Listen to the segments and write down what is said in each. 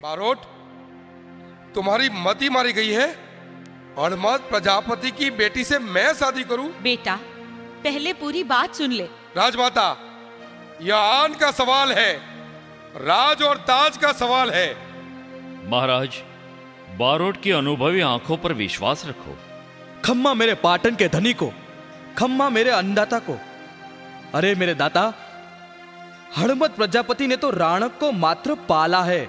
बारोट, तुम्हारी मती मारी गई है। हड़मत प्रजापति की बेटी से मैं शादी करूं? बेटा, पहले पूरी बात सुन ले। राजमाता, यह आन का सवाल है, राज और ताज का सवाल है। महाराज, बारोट की अनुभवी आंखों पर विश्वास रखो। खम्मा मेरे पाटन के धनी को, खम्मा मेरे अन्नदाता को। अरे मेरे दाता, हड़मत प्रजापति ने तो राणक को मात्र पाला है,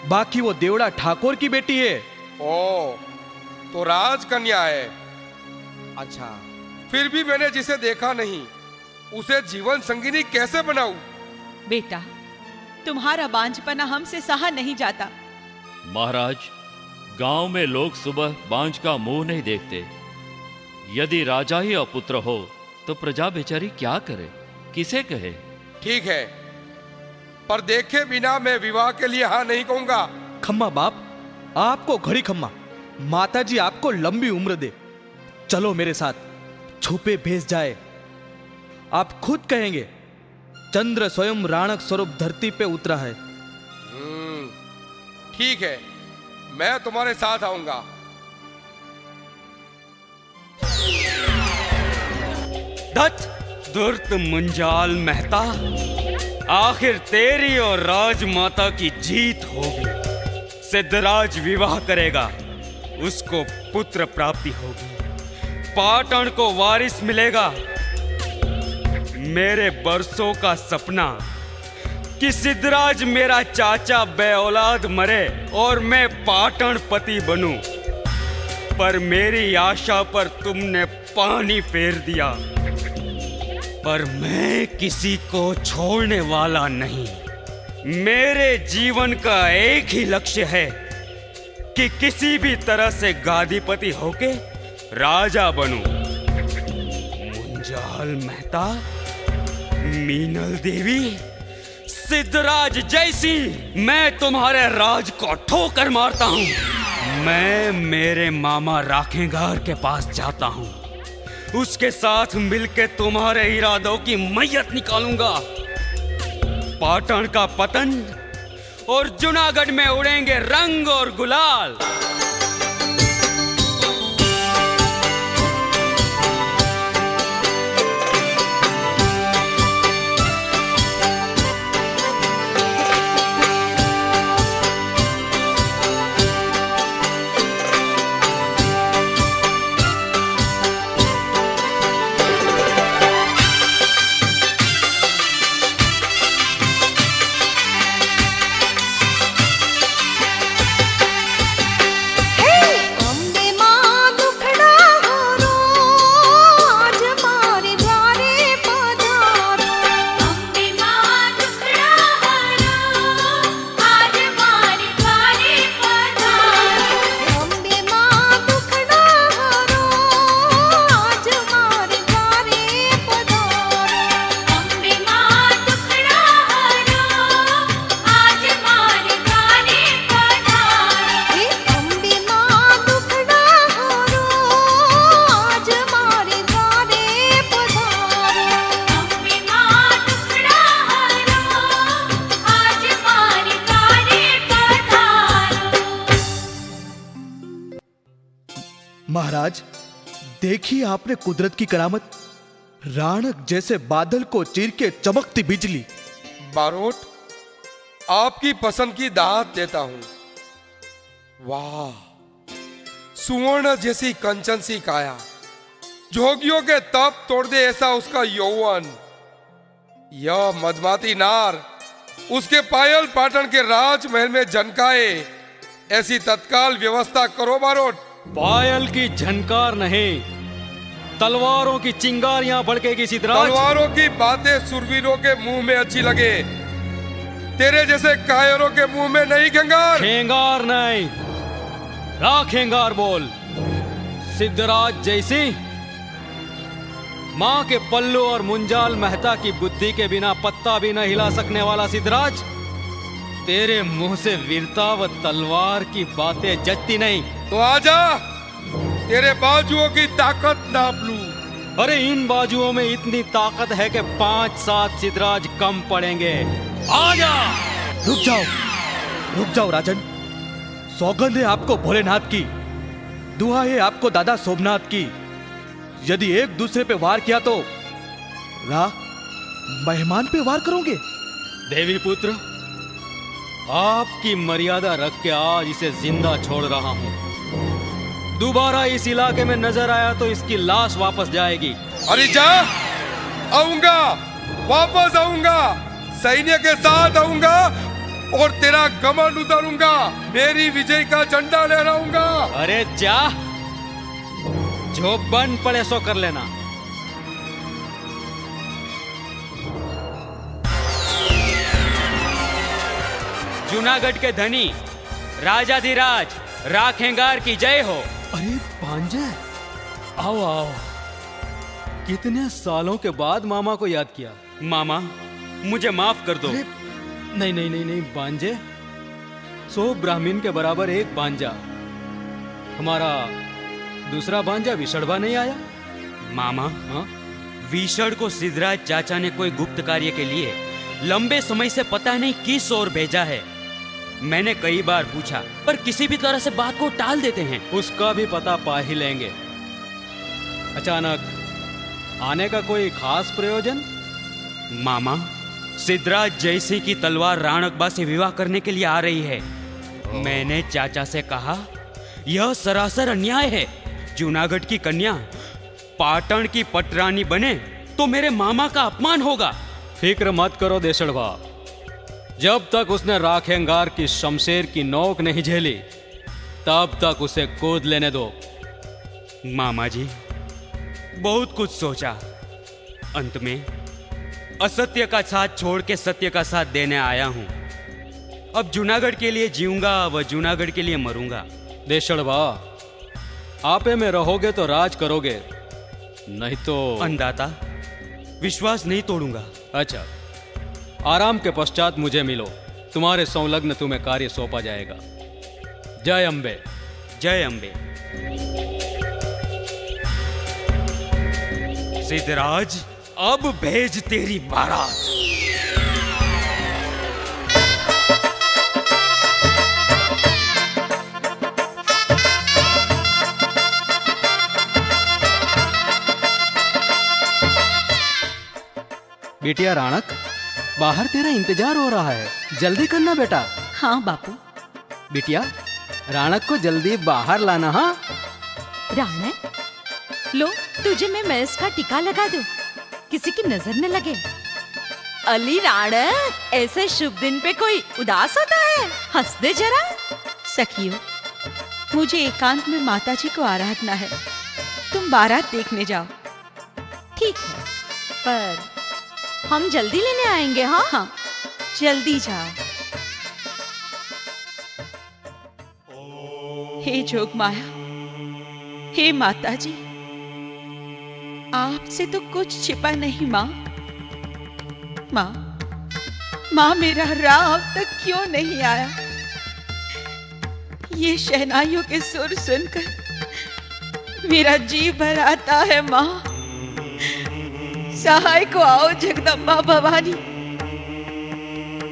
बाकी वो देवड़ा ठाकुर की बेटी है। ओ, तो राजकन्या है। अच्छा, फिर भी मैंने जिसे देखा नहीं, उसे जीवन संगिनी कैसे बनाऊं? बेटा, तुम्हारा बांझपना हमसे सहा नहीं जाता। महाराज, गांव में लोग सुबह बांझ का मुंह नहीं देखते। यदि राजा ही अपुत्र हो तो प्रजा बेचारी क्या करे, किसे कहे? ठीक है, पर देखे बिना मैं विवाह के लिए हाँ नहीं कहूंगा। खम्मा बाप, आपको घड़ी खम्मा, माताजी आपको लंबी उम्र दे। चलो मेरे साथ, छुपे भेज जाए। आप खुद कहेंगे चंद्र स्वयं राणक स्वरूप धरती पे उतरा है। ठीक है, मैं तुम्हारे साथ आऊंगा। धत दुर्त मुंजाल मेहता, आखिर तेरी और राजमाता की जीत होगी। सिद्धराज विवाह करेगा, उसको पुत्र प्राप्ति होगी, पाटन को वारिस मिलेगा। मेरे बरसों का सपना कि सिद्धराज मेरा चाचा बेऔलाद मरे और मैं पाटन पति बनूं, पर मेरी आशा पर तुमने पानी फेर दिया। पर मैं किसी को छोड़ने वाला नहीं। मेरे जीवन का एक ही लक्ष्य है कि किसी भी तरह से गादीपति होके राजा बनूं। मुंजाल मेहता, मीनल देवी, सिद्धराज जैसी मैं तुम्हारे राज को ठोकर मारता हूं। मैं मेरे मामा राखेंगार के पास जाता हूं, उसके साथ मिलके तुम्हारे इरादों की मैयत निकालूंगा। पाटन का पतन और जूनागढ़ में उड़ेंगे रंग और गुलाल। महाराज, देखिए आपने कुदरत की करामत, राणक जैसे बादल को चीर के चमकती बिजली। बारोट, आपकी पसंद की दात देता हूं। वाह, सुवर्ण जैसी कंचन सी काया, जोगियों के तप तोड़ दे ऐसा उसका यौवन। यह मदमाती नार उसके पायल पाटन के राजमहल में झनकाए, ऐसी तत्काल व्यवस्था करो बारोट। पायल की झनकार नहीं, तलवारों की चिंगारियां भड़केगी सिद्धराज। तलवारों की बातें सुरवीरों के मुंह में अच्छी लगे, तेरे जैसे कायरों के मुंह में नहीं। खेंगार खेंगार नहीं, राखेंगार बोल। सिद्धराज जैसी मां के पल्लू और मुंजाल मेहता की बुद्धि के बिना पत्ता भी न हिला सकने वाला सिद्धराज, तेरे मुंह से वीरता व तलवार की बातें जचती नहीं। तो आजा, तेरे बाजुओं की ताकत नाप लूं। अरे इन बाजुओं में इतनी ताकत है कि 5-7 सिद्धराज कम पड़ेंगे। आजा। रुक जाओ, रुक जाओ राजन। सौगंध है आपको भोलेनाथ की, दुआ है आपको दादा सोमनाथ की। यदि एक दूसरे पे वार किया तो मेहमान पे वार करोगे? देवी पुत्र, आपकी मर्यादा रख के आज इसे जिंदा छोड़ रहा हूं। दोबारा इस इलाके में नजर आया तो इसकी लाश वापस जाएगी। अरे जा, आऊंगा, वापस आऊंगा, सैन्य के साथ आऊंगा और तेरा घमंड उतारूंगा, मेरी विजय का झंडा लहराऊंगा। अरे जा, जो बन पड़े सो कर लेना। जूनागढ़ के धनी राजाधिराज राखेंगार की जय हो। अरे भांजे, आओ आओ। कितने सालों के बाद मामा को याद किया। मामा, मुझे माफ कर दो। अरे नहीं नहीं नहीं नहीं भांजे, 100 ब्राह्मण के बराबर एक भांजा। हमारा दूसरा भांजा विषड़वा नहीं आया? मामा, हाँ? विषड़ को सिद्धराज चाचा ने कोई गुप्त कार्य के लिए लंबे समय से पता नहीं किस ओर भेजा है। मैंने कई बार पूछा पर किसी भी तरह से बात को टाल देते हैं। उसका भी पता पा ही लेंगे। अचानक आने का कोई खास प्रयोजन? मामा, सिद्धराज जयसिंह की तलवार राणकबा से विवाह करने के लिए आ रही है। मैंने चाचा से कहा, यह सरासर अन्याय है। जूनागढ़ की कन्या पाटन की पटरानी बने तो मेरे मामा का अपमान होगा। फिक्र मत करो देशड़वा, जब तक उसने राखेंगार की शमशेर की नोक नहीं झेली तब तक उसे कूद लेने दो। मामा जी, बहुत कुछ सोचा, अंत में असत्य का साथ छोड़ के सत्य का साथ देने आया हूं। अब जूनागढ़ के लिए जीऊंगा व जूनागढ़ के लिए मरूंगा। देशड़वा, आपे में रहोगे तो राज करोगे, नहीं तो अन्नदाता, विश्वास नहीं तोड़ूंगा। अच्छा, आराम के पश्चात मुझे मिलो, तुम्हारे संलग्न तुम्हें कार्य सौंपा जाएगा। जय अम्बे। जय अम्बे। सिद्धराज, अब भेज तेरी बारात। बेटिया राणक, बाहर तेरा इंतजार हो रहा है, जल्दी करना बेटा। हाँ बापू। बिटिया, राणक को जल्दी बाहर लाना। हाँ राणक, लो तुझे मैं मैस का टीका लगा दूं, किसी की नजर न लगे। अली राणक, ऐसे शुभ दिन पे कोई उदास होता है? हंस दे जरा। सखियों, मुझे एकांत में माताजी को आराधना है, तुम बारात देखने जाओ। ठीक है, पर हम जल्दी लेने आएंगे। हाँ हाँ, जल्दी जाओ। हे जोग माया, हे माताजी, आपसे तो कुछ छिपा नहीं माँ। माँ, मेरा राह अब तक क्यों नहीं आया? ये शहनाइयों के सुर सुनकर मेरा जी भर आता है। माँ, सहाय को आओ जगदम्बा भवानी।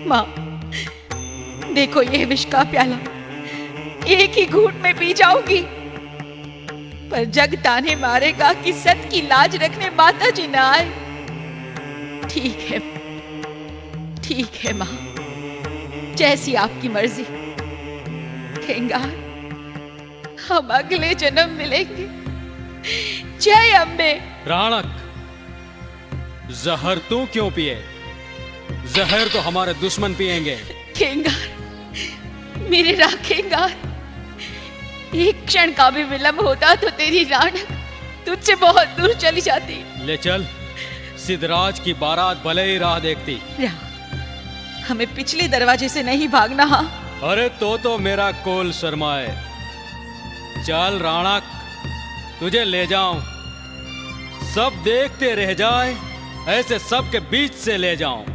माँ, देखो ये विष का प्याला एक ही घूंट में पी जाऊंगी, पर जग ताने मारेगा कि सत की लाज रखने माता जी ना आए। ठीक है माँ, जैसी आपकी मर्जी। खेंगार, हम अगले जन्म मिलेंगे। जय अम्बे। राणक, जहर तू क्यों पिए? जहर तो हमारे दुश्मन पिएंगे। खेंगार, मेरे राखेंगार, एक क्षण का भी विलंब होता तो तेरी राणक तुझसे बहुत दूर चली जाती। ले चल, सिद्धराज की बारात भले ही राह देखती। हमें पिछले दरवाजे से नहीं भागना। हाँ, अरे तो मेरा कोल शर्माए। चल राणक, तुझे ले जाऊं, सब देखते रह जाए, ऐसे सब के बीच से ले जाऊं।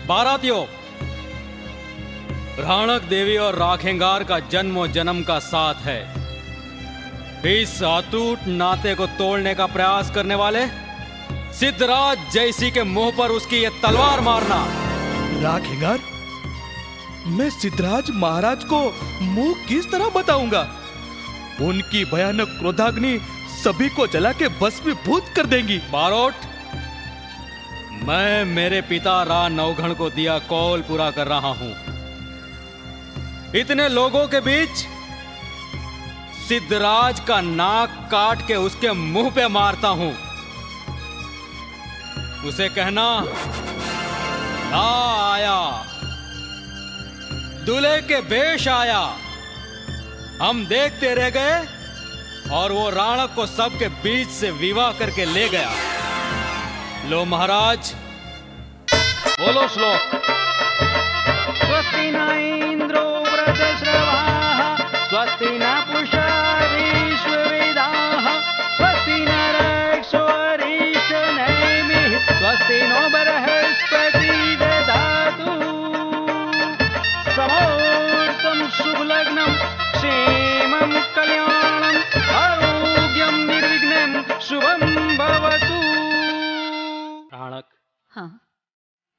बारातियों, राणक देवी और राखेंगार का जन्मों जन्म का साथ है। इस अटूट नाते को तोड़ने का प्रयास करने वाले सिद्धराज जयसिंह के मुंह पर उसकी ये तलवार मारना। राखेंगार, मैं सिद्धराज महाराज को मुंह किस तरह बताऊंगा? उनकी भयानक क्रोधाग्नि सभी को जला के भस्मीभूत कर देंगी। बारोट, मैं मेरे पिता रा नवघण को दिया कौल पूरा कर रहा हूं। इतने लोगों के बीच सिद्धराज का नाक काट के उसके मुंह पे मारता हूं। उसे कहना, ला आया, दूल्हे के बेश आया। हम देखते रह गए और वो राणक को सबके बीच से विवाह करके ले गया। लो महाराज, बोलो श्लोक। स्वस्ति न इंद्रो वृद्धश्रवाः, स्वस्ति न पूषा विश्ववेदाः, स्वस्ति नरक्षो अरिष्टनेमिः, स्वस्ति नो बृहस्पतिः ददातु। समोर्तं शुभलग्नं क्षेमं कल्याणं आरोग्यं निर्विघ्नं शुभं भवतु। राणक, हाँ,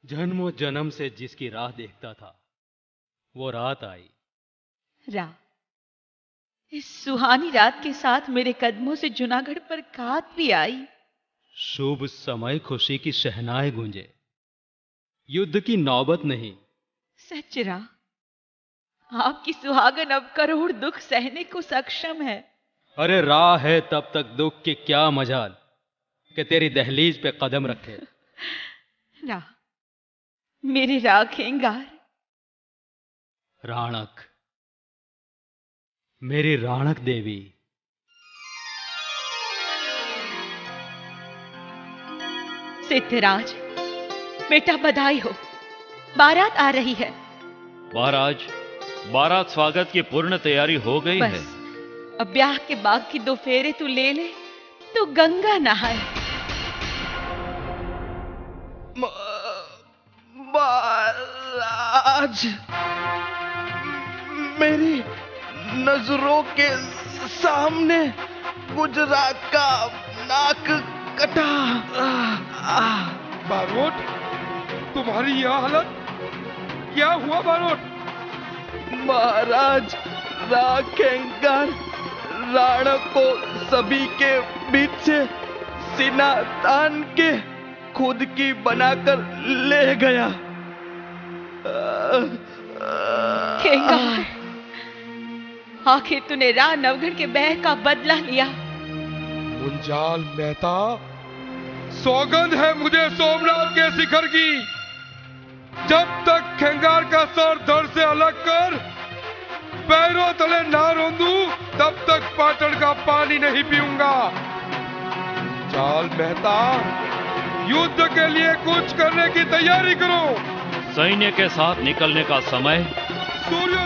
जन्मों जन्म से जिसकी राह देखता था, वो रात आई। रात, इस सुहानी रात के साथ मेरे कदमों से जूनागढ़ पर घात भी आई। शुभ समय खुशी की शहनाई गूंजे, युद्ध की नौबत नहीं। सच रा, आपकी सुहागन अब करोड़ दुख सहने को सक्षम है। अरे राह है तब तक दुख की क्या मजाल कि तेरी दहलीज पे कदम रखे। रा, मेरे राखेंगार। राणक, मेरी राणक देवी। सिद्धराज, बेटा बधाई हो, बारात आ रही है। महाराज, बारात स्वागत की पूर्ण तैयारी हो गई है। बस अब ब्याह के बाद की 2 फेरे तू ले ले तो गंगा नहाए। महाराज, मेरी नजरों के सामने गुजरात का नाक कटा। बारोट, तुम्हारी यह हालत क्या हुआ बारोट? महाराज, राखेंगार राणक को सभी के बीच से सीना तान के खुद की बनाकर ले गया। खेंगार, आखिर तूने रा नवगढ़ के बैर का बदला लिया। मुंजाल मेहता, सौगंध है मुझे सोमनाथ के शिखर की, जब तक खेंगार का सर धड़ से अलग कर पैरों तले ना रोंदू, तब तक पाटन का पानी नहीं पीऊंगा। चाल मेहता, युद्ध के लिए कुछ करने की तैयारी करो। सैन्य के साथ निकलने का समय सूर्य